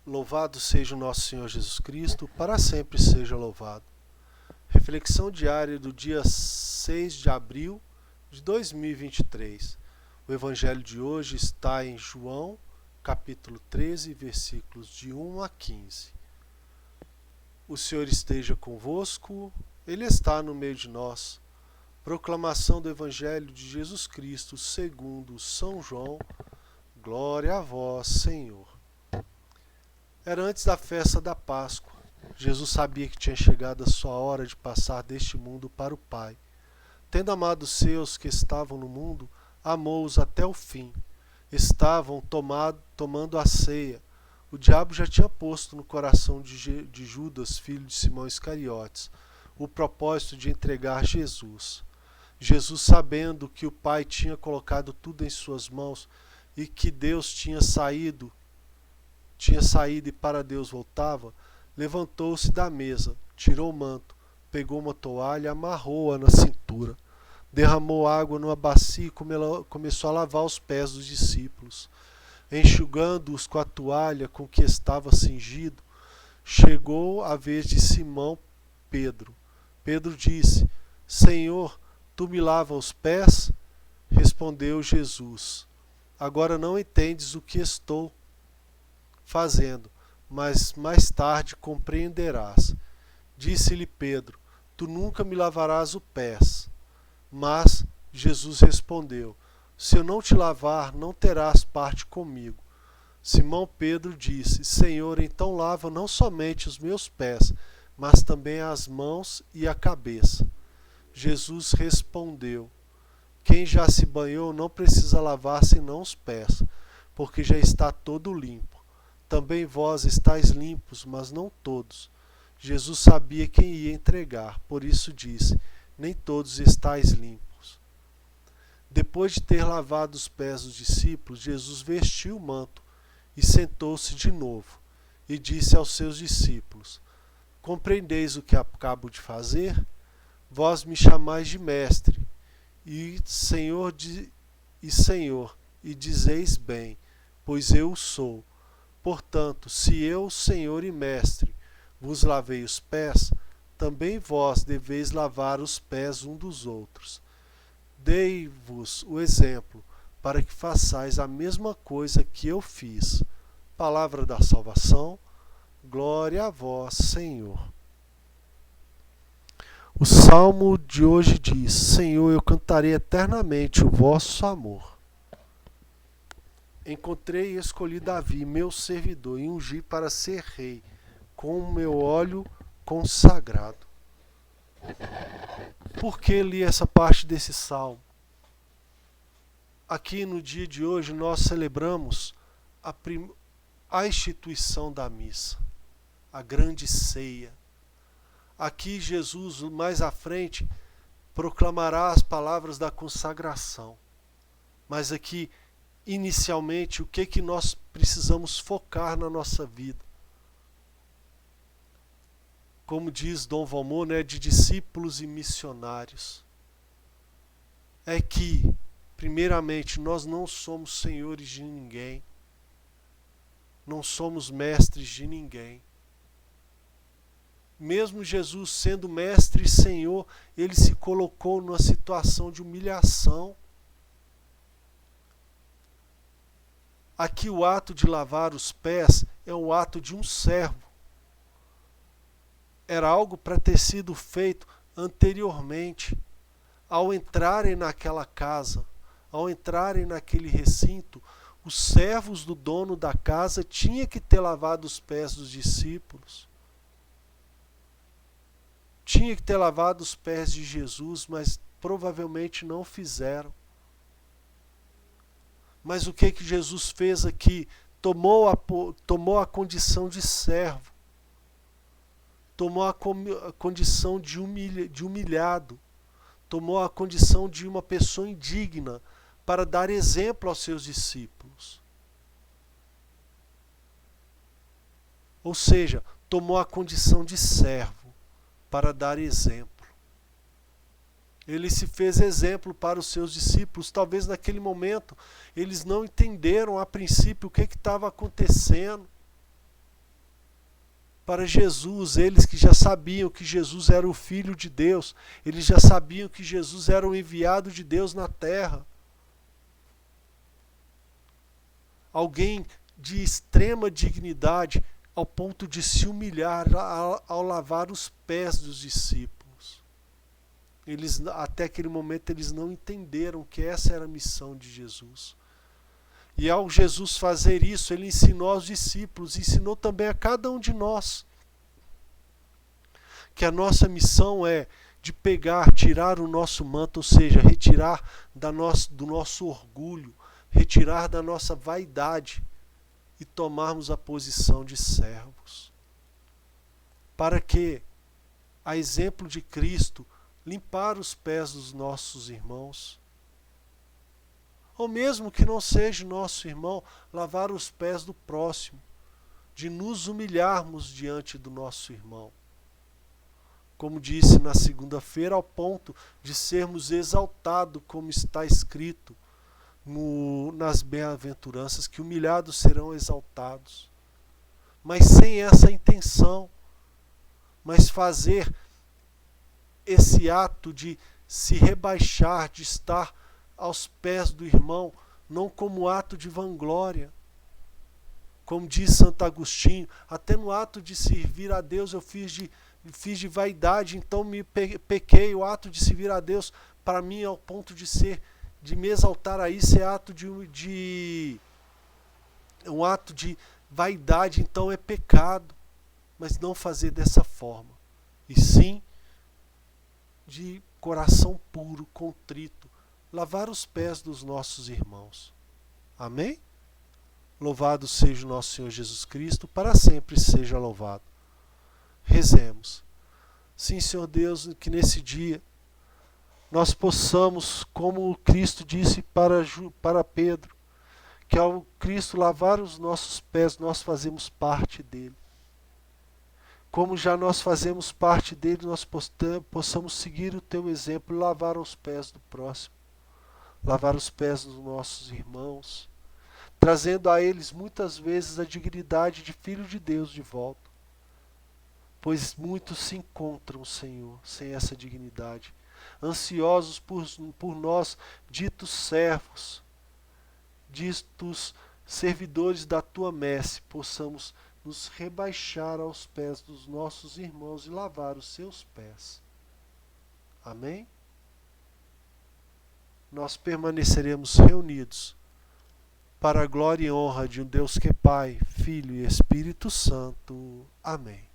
Louvado seja o nosso Senhor Jesus Cristo, para sempre seja louvado. Reflexão diária do dia 6 de abril de 2023. O evangelho de hoje está em João, capítulo 13, versículos de 1 a 15. O Senhor esteja convosco, Ele está no meio de nós. Proclamação do evangelho de Jesus Cristo segundo São João. Glória a vós, Senhor. Era antes da festa da Páscoa. Jesus sabia que tinha chegado a sua hora de passar deste mundo para o Pai. Tendo amado os seus que estavam no mundo, amou-os até o fim. Estavam tomando a ceia. O diabo já tinha posto no coração de Judas, filho de Simão Iscariotes, o propósito de entregar Jesus. Jesus, sabendo que o Pai tinha colocado tudo em suas mãos e que Deus tinha saído e para Deus voltava, levantou-se da mesa, tirou o manto, pegou uma toalha e amarrou-a na cintura. Derramou água numa bacia e começou a lavar os pés dos discípulos. Enxugando-os com a toalha com que estava cingido, chegou a vez de Simão Pedro. Pedro disse: Senhor, tu me lavas os pés? Respondeu Jesus: Agora não entendes o que estou fazendo, mas mais tarde compreenderás. Disse-lhe Pedro: Tu nunca me lavarás os pés. Mas Jesus respondeu: Se eu não te lavar, não terás parte comigo. Simão Pedro disse: Senhor, então lava não somente os meus pés, mas também as mãos e a cabeça. Jesus respondeu: Quem já se banhou não precisa lavar senão os pés, porque já está todo limpo. Também vós estáis limpos, mas não todos. Jesus sabia quem ia entregar, por isso disse: Nem todos estáis limpos. Depois de ter lavado os pés dos discípulos, Jesus vestiu o manto e sentou-se de novo, e disse aos seus discípulos: Compreendeis o que acabo de fazer? Vós me chamais de mestre, e Senhor, e dizeis bem, pois eu o sou. Portanto, se eu, Senhor e Mestre, vos lavei os pés, também vós deveis lavar os pés um dos outros. Dei-vos o exemplo, para que façais a mesma coisa que eu fiz. Palavra da salvação, glória a vós, Senhor. O salmo de hoje diz: Senhor, eu cantarei eternamente o vosso amor. Encontrei e escolhi Davi, meu servidor, e ungi para ser rei, com o meu óleo consagrado. Por que li essa parte desse salmo? Aqui no dia de hoje nós celebramos a instituição da missa, a grande ceia. Aqui Jesus, mais à frente, proclamará as palavras da consagração. Mas aqui, inicialmente, o que nós precisamos focar na nossa vida? Como diz Dom Valmont, de discípulos e missionários. É que, primeiramente, nós não somos senhores de ninguém. Não somos mestres de ninguém. Mesmo Jesus sendo mestre e senhor, ele se colocou numa situação de humilhação. Aqui o ato de lavar os pés é o ato de um servo. Era algo para ter sido feito anteriormente. Ao entrarem naquela casa, ao entrarem naquele recinto, os servos do dono da casa tinham que ter lavado os pés dos discípulos. Tinha que ter lavado os pés de Jesus, mas provavelmente não fizeram. Mas o que Jesus fez aqui? Tomou a condição de servo. Tomou a condição de humilhado. Tomou a condição de uma pessoa indigna para dar exemplo aos seus discípulos. Ou seja, tomou a condição de servo para dar exemplo. Ele se fez exemplo para os seus discípulos. Talvez naquele momento eles não entenderam a princípio o que estava acontecendo. para Jesus, eles que já sabiam que Jesus era o Filho de Deus, eles já sabiam que Jesus era o enviado de Deus na terra. Alguém de extrema dignidade, ao ponto de se humilhar ao lavar os pés dos discípulos. Até aquele momento eles não entenderam que essa era a missão de Jesus. E ao Jesus fazer isso, ele ensinou aos discípulos, ensinou também a cada um de nós, que a nossa missão é de pegar, tirar o nosso manto, ou seja, retirar do nosso orgulho, retirar da nossa vaidade e tomarmos a posição de servos. Para que, a exemplo de Cristo, limpar os pés dos nossos irmãos, ou mesmo que não seja nosso irmão, lavar os pés do próximo, de nos humilharmos diante do nosso irmão. Como disse na segunda-feira, ao ponto de sermos exaltados, como está escrito nas bem-aventuranças, que humilhados serão exaltados. Mas sem essa intenção, mas fazer esse ato de se rebaixar, de estar aos pés do irmão, não como ato de vanglória. Como diz Santo Agostinho, até no ato de servir a Deus eu fiz de vaidade, então me pequei. O ato de servir a Deus, para mim, ao ponto de me exaltar a isso, é ato um ato de vaidade, então é pecado. Mas não fazer dessa forma, e sim de coração puro, contrito, lavar os pés dos nossos irmãos. Amém? Louvado seja o nosso Senhor Jesus Cristo, para sempre seja louvado. Rezemos. Sim, Senhor Deus, que nesse dia nós possamos, como Cristo disse para Pedro, que ao Cristo lavar os nossos pés, nós fazemos parte dele. Como já nós fazemos parte dele, nós possamos seguir o teu exemplo e lavar os pés do próximo, lavar os pés dos nossos irmãos, trazendo a eles muitas vezes a dignidade de filho de Deus de volta. Pois muitos se encontram, Senhor, sem essa dignidade, ansiosos por nós, ditos servos, ditos servidores da tua messe, possamos nos rebaixar aos pés dos nossos irmãos e lavar os seus pés. Amém? Nós permaneceremos reunidos para a glória e honra de um Deus que é Pai, Filho e Espírito Santo. Amém.